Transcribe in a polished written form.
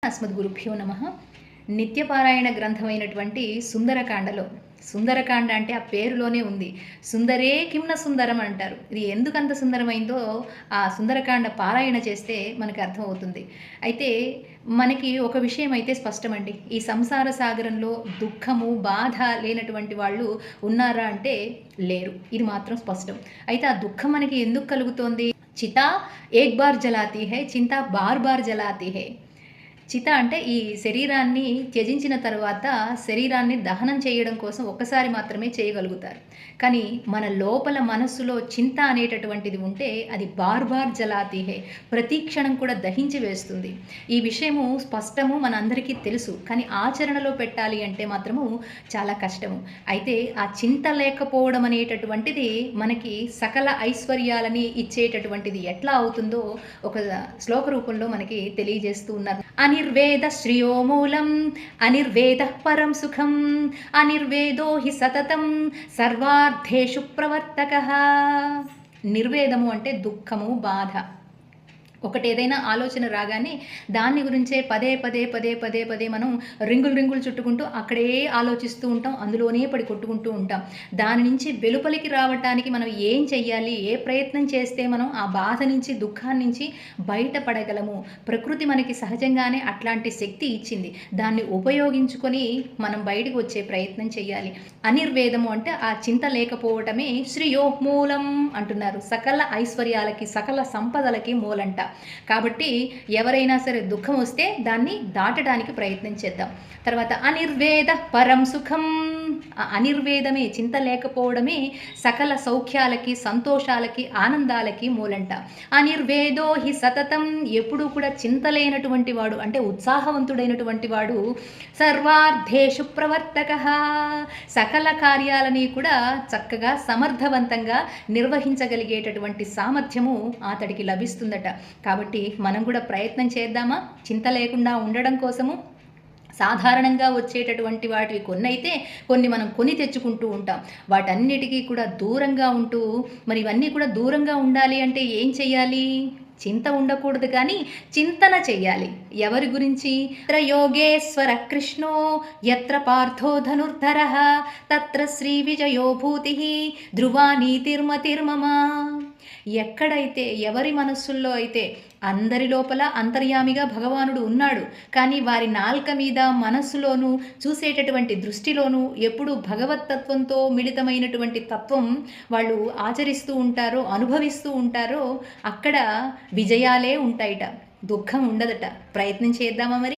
అస్మద్గురుభ్యో నమ. నిత్యపారాయణ గ్రంథమైనటువంటి సుందరకాండలో, సుందరకాండ అంటే ఆ పేరులోనే ఉంది, సుందరే కిమ్న సుందరం అంటారు. ఇది ఎందుకంత సుందరమైందో ఆ సుందరకాండ పారాయణ చేస్తే మనకు అర్థమవుతుంది. అయితే మనకి ఒక విషయం అయితే స్పష్టమండి, ఈ సంసార సాగరంలో దుఃఖము బాధ లేనటువంటి వాళ్ళు ఉన్నారా అంటే లేరు. ఇది మాత్రం స్పష్టం. అయితే ఆ దుఃఖం మనకి ఎందుకు కలుగుతోంది? చితా ఏక్ బార్ జలాతి హై, చింతా బార్ బార్ జలాతి హై. చిత అంటే ఈ శరీరాన్ని త్యజించిన తర్వాత శరీరాన్ని దహనం చేయడం కోసం ఒక్కసారి మాత్రమే చేయగలుగుతారు. కానీ మన లోపల మనస్సులో చింత అనేటటువంటిది ఉంటే అది బార్ బార్ జలాతి హే, ప్రతి క్షణం కూడా దహించి వేస్తుంది. ఈ విషయము స్పష్టము, మనందరికీ తెలుసు. కానీ ఆచరణలో పెట్టాలి అంటే మాత్రము చాలా కష్టము. అయితే ఆ చింత లేకపోవడం అనేటటువంటిది మనకి సకల ఐశ్వర్యాలని ఇచ్చేటటువంటిది ఎట్లా అవుతుందో ఒక శ్లోక రూపంలో మనకి తెలియజేస్తూ ఉన్నారు. అనిర్వేద శ్రియో మూలం అనిర్వేద పరం సుఖం అనిర్వేదో హి సతతం సర్వార్థేషు ప్రవర్తకః. నిర్వేదము అంటే దుఃఖము, బాధ. ఒకటి ఏదైనా ఆలోచన రాగానే దాన్ని గురించే పదే పదే పదే పదే పదే మనం రింగులు చుట్టుకుంటూ అక్కడే ఆలోచిస్తూ ఉంటాం, అందులోనే పడి కొట్టుకుంటూ ఉంటాం. దాని నుంచి వెలుపలికి రావటానికి మనం ఏం చెయ్యాలి, ఏ ప్రయత్నం చేస్తే మనం ఆ బాధ నుంచి, దుఃఖాన్ని నుంచి బయటపడగలము? ప్రకృతి మనకి సహజంగానే అట్లాంటి శక్తి ఇచ్చింది. దాన్ని ఉపయోగించుకొని మనం బయటకు వచ్చే ప్రయత్నం చేయాలి. అనిర్వేదము అంటే ఆ చింత లేకపోవటమే శ్రియో మూలం అంటున్నారు. సకల ఐశ్వర్యాలకి, సకల సంపదలకి మూలంట. కాబట్టి ఎవరైనా సరే దుఃఖం వస్తే దాన్ని దాటడానికి ప్రయత్నం చేద్దాం. తర్వాత అనిర్వేద పరం సుఖం. అనిర్వేదమే, చింత లేకపోవడమే సకల సౌఖ్యాలకి, సంతోషాలకి, ఆనందాలకి మూలంట. అనిర్వేదో హి సతతం, ఎప్పుడూ కూడా చింత లేనటువంటి వాడు అంటే ఉత్సాహవంతుడైనటువంటి వాడు సర్వార్థేషు ప్రవర్తకః, సకల కార్యాలని కూడా చక్కగా సమర్థవంతంగా నిర్వహించగలిగేటటువంటి సామర్థ్యము అతడికి లభిస్తుందట. కాబట్టి మనం కూడా ప్రయత్నం చేద్దామా చింత లేకుండా ఉండడం కోసము? సాధారణంగా వచ్చేటటువంటి వాటివి కొన్ని అయితే కొన్ని మనం కొని తెచ్చుకుంటూ ఉంటాం. వాటన్నిటికీ కూడా దూరంగా ఉంటూ, మరి ఇవన్నీ కూడా దూరంగా ఉండాలి అంటే ఏం చెయ్యాలి? చింత ఉండకూడదు, కానీ చింతన చెయ్యాలి. ఎవరి గురించి? త్ర యోగేశ్వర కృష్ణో యత్ర పార్థో ధనుర్ధరః తత్ర శ్రీ విజయో భూతిః ధ్రువా నీతిర్మతిర్మమ. ఎక్కడైతే, ఎవరి మనస్సుల్లో అయితే అందరి లోపల అంతర్యామిగా భగవానుడు ఉన్నాడు, కానీ వారి నాల్క మీద, మనస్సులోనూ, చూసేటటువంటి దృష్టిలోనూ ఎప్పుడు భగవత్తత్వంతో మిళితమైనటువంటి తత్వం వాళ్ళు ఆచరిస్తూ ఉంటారో, అనుభవిస్తూ ఉంటారో, అక్కడ విజయాలే ఉంటాయిట, దుఃఖం ఉండదట. ప్రయత్నం చేద్దామా మరి?